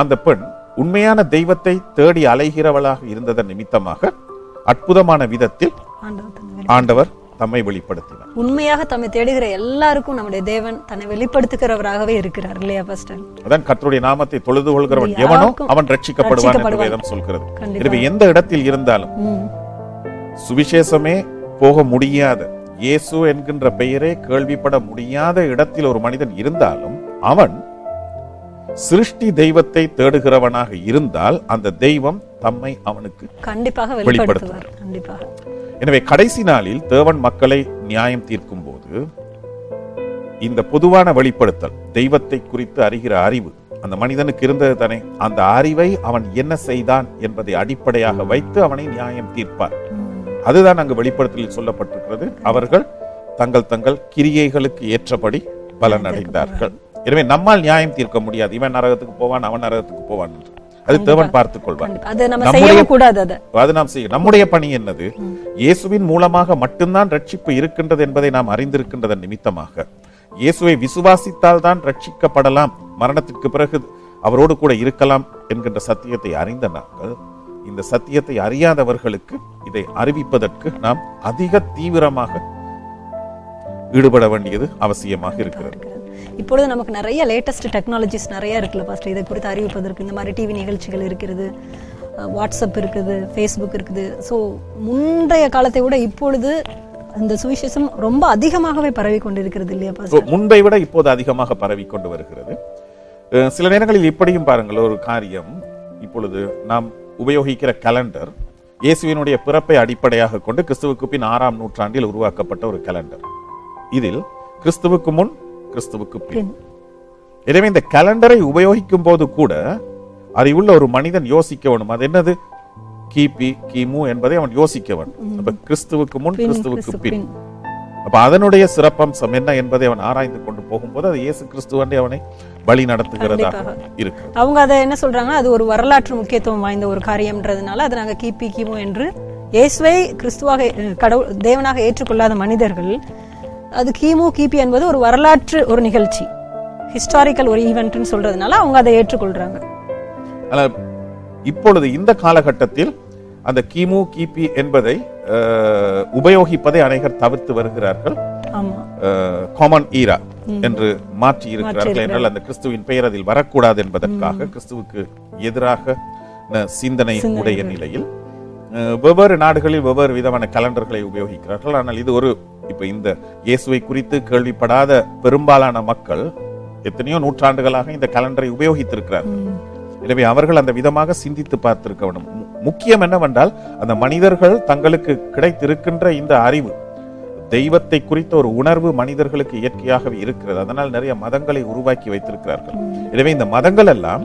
Speaker 3: அந்த பெண் உண்மையான தெய்வத்தை தேடி அலைகிறவளாக இருந்ததன் நிமித்தமாக அற்புதமான விதத்தில் ஆண்டவர் தம்மை வெளிப்படுத்தினார்.
Speaker 2: உண்மையாக தம்மை தேடுகிற எல்லாருக்கும் நம்முடைய தேவன் தன்னை வெளிப்படுத்துகிறவராகவே இருக்கிறார் இல்லையா பாஸ்டர்?
Speaker 3: அதான் கர்த்தருடைய நாமத்தை தொழுது கொள்கிறவன் எவனோ அவன் ரட்சிக்கப்படுவான் என்று வேதம் சொல்கிறது. எனவே எந்த இடத்தில் இருந்தாலும் சுவிசேஷமே போக முடியாத, இயேசு என்கின்ற பெயரே கேள்விப்பட முடியாத இடத்தில் ஒரு மனிதன் இருந்தாலும் அவன் சிருஷ்டி தெய்வத்தை தேடுகிறவனாக இருந்தால் அந்த தெய்வம் தம்மை அவனுக்கு
Speaker 2: கண்டிப்பாக வெளிப்படுத்துவார். கண்டிப்பாக.
Speaker 3: எனவே கடைசி நாளில் தேவன் மக்களை நியாயம் தீர்க்கும் போது இந்த பொதுவான வெளிப்படுத்தல், தெய்வத்தை குறித்து அறிகிற அறிவு அந்த மனிதனுக்கு இருந்தது தானே, அந்த அறிவை அவன் என்ன செய்தான் என்பதை அடிப்படையாக வைத்து அவனை நியாயம் தீர்ப்பார். அதுதான் அங்கு வெளிப்படுத்தலில் சொல்லப்பட்டிருக்கிறது. அவர்கள் தங்கள் கிரியைகளுக்கு ஏற்றபடி பலன் அடைந்தார்கள். எனவே நம்மால் நியாயம் தீர்க்க முடியாது. இவன் நரகத்துக்கு போவான், அவன் நரகத்துக்கு போவான் என்று. அது தேவன் பார்த்துக் கொள்வார். அது நாம் செய்ய. நம்முடைய பணி என்னது? இயேசுவின் மூலமாக மட்டும்தான் ரட்சிப்பு இருக்கின்றது என்பதை நாம் அறிந்திருக்கின்றதன் நிமித்தமாக இயேசுவை விசுவாசித்தால் தான் ரட்சிக்கப்படலாம், மரணத்திற்கு பிறகு அவரோடு கூட இருக்கலாம் என்கின்ற சத்தியத்தை அறிந்த நாங்கள் இந்த சத்தியத்தை அறியாதவர்களுக்கு இதை அறிவிப்பதற்கு நாம் அதிக தீவிரமாக ஈடுபட வேண்டியது அவசியமாக இருக்கிறது.
Speaker 2: இப்பொழுது நமக்கு நிறைய லேட்டஸ்ட் டெக்னாலஜிஸ் நிறைய இருக்குல்ல பாஸ்டர், இதை குறித்து அறிவிப்பதற்கு இந்த மாதிரி டிவி நிகழ்ச்சிகள் இருக்கிறது, வாட்ஸ்அப் இருக்குது, ஃபேஸ்புக் இருக்குது. ஸோ முந்தைய காலத்தை விட இப்பொழுது இந்த சுவிசேஷம் ரொம்ப அதிகமாகவே பரவி கொண்டிருக்கிறது இல்லையா பாஸ்டர்?
Speaker 3: முன்பை விட இப்போது அதிகமாக பரவி கொண்டு வருகிறது. சில நேரங்களில் இப்படியும் பாருங்கள், ஒரு காரியம் இப்பொழுது நாம் உபயோகிக்கிற கேலண்டர் இயேசுவினுடைய பிறப்பை அடிப்படையாக கொண்டு கிறிஸ்துவுக்கு பின் 6ஆம் நூற்றாண்டில் உருவாக்கப்பட்ட ஒரு கேலண்டர். இதில் கிறிஸ்துவுக்கு முன், கிறிஸ்துவுக்கு பின். எனவே இந்த கேலண்டரை உபயோகிக்கும் போது கூட அறிவுள்ள ஒரு மனிதன் யோசிக்க வேண்டும், அது என்னது கிபி கிமு என்பதை அவன் யோசிக்க வேண்டும். அப்ப கிறிஸ்துவுக்கு முன், கிறிஸ்துவுக்கு பின். அப்ப அதனுடைய சிறப்பம்சம் என்ன என்பதை அவன் ஆராய்ந்து கொண்டு போகும்போது அது இயேசு கிறிஸ்துவண்டே அவனை வழி நடத்துகிறதாக இருக்கு.
Speaker 2: அவங்க அதை என்ன சொல்றாங்க, அது ஒரு வரலாற்று முக்கியத்துவம் வாய்ந்த ஒரு காரியம்ன்றதுனால அது நாங்க கிபி கிமு என்று இயேசுவை கிறிஸ்துவாக கடவுள் தேவனாக ஏற்றுக்கொள்ளாத மனிதர்கள் அது கிமு கிபி என்பது ஒரு வரலாற்று ஒரு நிகழ்ச்சி, ஹிஸ்டாரிக்கல் ஒரு ஈவென்ட்னு சொல்றதுனால அவங்க அதை ஏற்றுக்கொள்றாங்க.
Speaker 3: இப்பொழுது இந்த காலகட்டத்தில் அந்த கிமு கிபி என்பதை உபயோகிப்பதை அனைவர் தவிர்த்து வருகிறார்கள். காமன் ஈரா என்று மாற்றி இருக்கிறார்கள். என்றால் அந்த கிறிஸ்துவின் பெயர் அதில் வரக்கூடாது என்பதற்காக கிறிஸ்துவுக்கு எதிராக சிந்தனை உடைய நிலையில் வெவ்வேறு நாடுகளில் வெவ்வேறு விதமான கலண்டர்களை உபயோகிக்கிறார்கள். ஆனால் இது ஒரு இப்ப இந்த இயேசுவை குறித்து கேள்விப்படாத பெரும்பாலான மக்கள் எத்தனையோ நூற்றாண்டுகளாக இந்த கலண்டரை உபயோகித்திருக்கிறார்கள். எனவே அவர்கள் அந்த விதமாக சிந்தித்து பார்த்திருக்க வேண்டும். முக்கியம் என்னவென்றால் அந்த மனிதர்கள் தங்களுக்கு கிடைத்திருக்கின்ற இந்த அறிவு, தெய்வத்தை குறித்த ஒரு உணர்வு மனிதர்களுக்கு இயற்கையாகவே இருக்கிறது. அதனால் நிறைய மதங்களை உருவாக்கி வைத்திருக்கிறார்கள். எனவே இந்த மதங்கள் எல்லாம்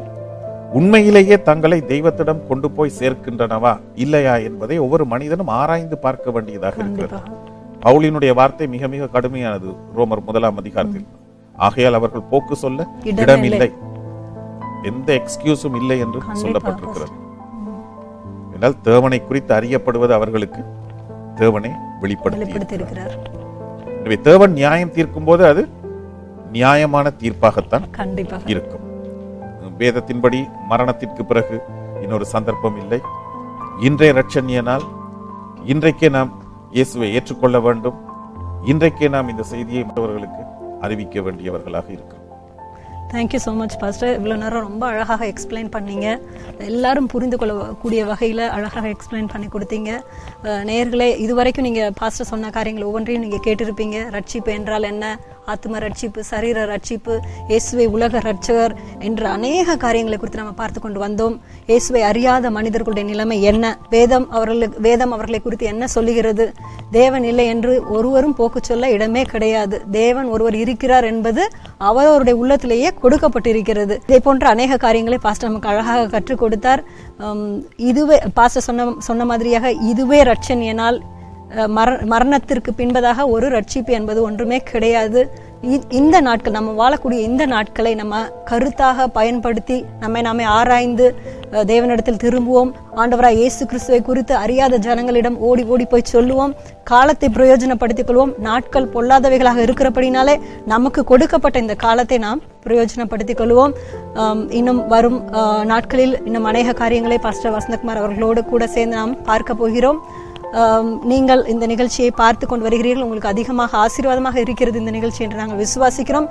Speaker 3: உண்மையிலேயே தங்களை தெய்வத்திடம் கொண்டு போய் சேர்க்கின்றனவா இல்லையா என்பதை ஒவ்வொரு மனிதனும் ஆராய்ந்து பார்க்க வேண்டியதாக இருக்கிறது. பவுலினுடைய வார்த்தை மிக மிக கடுமையானது. ரோமர் 1ஆம் அதிகாரத்தில், ஆகையால் அவர்கள் போக்கு சொல்ல இடமில்லை, எந்த எக்ஸ்கியூஸும் இல்லை என்று சொல்லப்பட்டிருக்கிறது. என்றால் தேவனை குறித்து அறியப்படுவது அவர்களுக்கு தேவனை வெளிப்படுத்தியிருக்கிறார். எனவே தேவன் நியாயம் தீர்க்கும் போது அது நியாயமான தீர்ப்பாகத்தான் இருக்கும். வேதத்தின்படி மரணத்திற்கு பிறகு இன்னொரு சந்தர்ப்பம் இல்லை. இன்றைய இரட்சணியனால் இன்றைக்கே நாம் இயேசுவை ஏற்றுக்கொள்ள வேண்டும். இன்றைக்கே நாம் இந்த செய்தியை மற்றவர்களுக்கு அறிவிக்க வேண்டியவர்களாக இருக்கிறோம்.
Speaker 2: Thank you so much pastor. இவ்வளோ நேரம் ரொம்ப அழகாக எக்ஸ்பிளைன் பண்ணீங்க. எல்லாரும் புரிந்து கொள்ளக்கூடிய வகையில் அழகாக எக்ஸ்பிளைன் பண்ணி கொடுத்தீங்க. நேயர்களே, இதுவரைக்கும் நீங்கள் பாஸ்டர் சொன்ன காரியங்கள் ஒவ்வொன்றையும் நீங்கள் கேட்டிருப்பீங்க. ரட்சிப்பு என்றால் என்ன, ஆத்ம ரட்சிப்பு, சரீர ரட்சிப்பு, இயேசுவை உலக ரட்சகர் என்ற அநேக காரியங்களை குறித்து நம்ம பார்த்து கொண்டு வந்தோம். இயேசுவை அறியாத மனிதர்களுடைய நிலைமை என்ன, வேதம் அவர்களை குறித்து என்ன சொல்லுகிறது, தேவன் இல்லை என்று ஒருவரும் போக்கு சொல்ல இடமே கிடையாது. தேவன் ஒருவர் இருக்கிறார் என்பது அவருடைய உள்ளத்திலேயே கொடுக்கப்பட்டிருக்கிறது. இதே போன்ற அநேக காரியங்களை பாஸ்டர் நமக்கு அழகாக கற்றுக் கொடுத்தார். இதுவே பாஸ்டர் சொன்ன மாதிரியாக இதுவே ரட்சணியனால் மரணத்திற்கு பின்பதாக ஒரு ரட்சிப்பு என்பது ஒன்றுமே கிடையாது. இந்த நாட்கள், நம்ம வாழக்கூடிய இந்த நாட்களை நம்ம கருத்தாக பயன்படுத்தி நாமே ஆராய்ந்து தேவனிடத்தில் திரும்புவோம். ஆண்டவராய் இயேசு கிறிஸ்துவை குறித்து அறியாத ஜனங்களிடம் ஓடி ஓடி போய் சொல்லுவோம். காலத்தை பிரயோஜனப்படுத்திக் கொள்வோம். நாட்கள் பொல்லாதவைகளாக இருக்கிறபடினாலே நமக்கு கொடுக்கப்பட்ட இந்த காலத்தை நாம் பிரயோஜனப்படுத்திக் கொள்வோம். இன்னும் வரும் நாட்களில் இன்னும் அநேக காரியங்களை பாஸ்டர் வசந்தகுமார் அவர்களோடு கூட சேர்ந்து நாம் பார்க்க போகிறோம். நீங்கள் இந்த நிகழ்ச்சியை பார்த்து கொண்டு வருகிறீர்கள். உங்களுக்கு அதிகமாக ஆசீர்வாதமாக இருக்கிறது இந்த நிகழ்ச்சி என்று நாங்கள் விசுவாசிக்கிறோம்.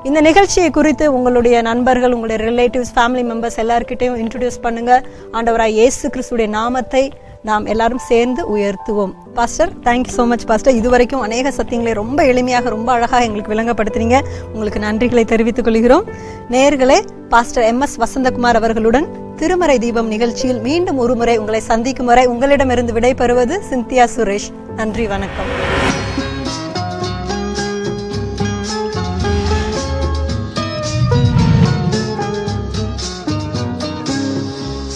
Speaker 2: இந்த நிகழ்ச்சியை குறித்து உங்களுடைய நண்பர்கள், உங்களுடைய ரிலேட்டிவ்ஸ், ஃபேமிலி மெம்பர்ஸ் எல்லார்கிட்டையும் இன்ட்ரோடியூஸ் பண்ணுங்க. ஆண்டவராய் இயேசு கிறிஸ்துடைய நாமத்தை நாம் எல்லாரும் சேர்ந்து உயர்த்துவோம். Pastor, thank you so much pastor. இதுவரைக்கும் அநேக சத்தியங்களை ரொம்ப எளிமையாக, ரொம்ப அழகாக எங்களுக்கு விளங்கப்படுத்துறீங்க. உங்களுக்கு நன்றிகளை தெரிவித்துக் கொள்கிறோம். நேயர்களே, பாஸ்டர் MS வசந்தகுமார் அவர்களுடன் திருமறை தீபம் நிகழ்ச்சியில் மீண்டும் ஒருமுறை உங்களை சந்திக்கும் வரை உங்களிடமிருந்து விடைபெறுவது சிந்தியா சுரேஷ். நன்றி, வணக்கம்.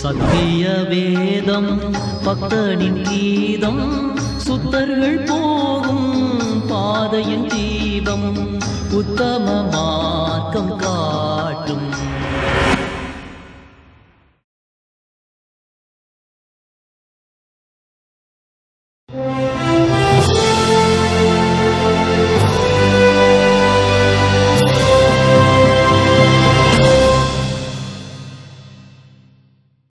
Speaker 1: சத்திய வேதம் பக்தனின் கீதம், சுத்தர்கள் போகும் பாதையின் தீபம், உத்தம மார்க்கம்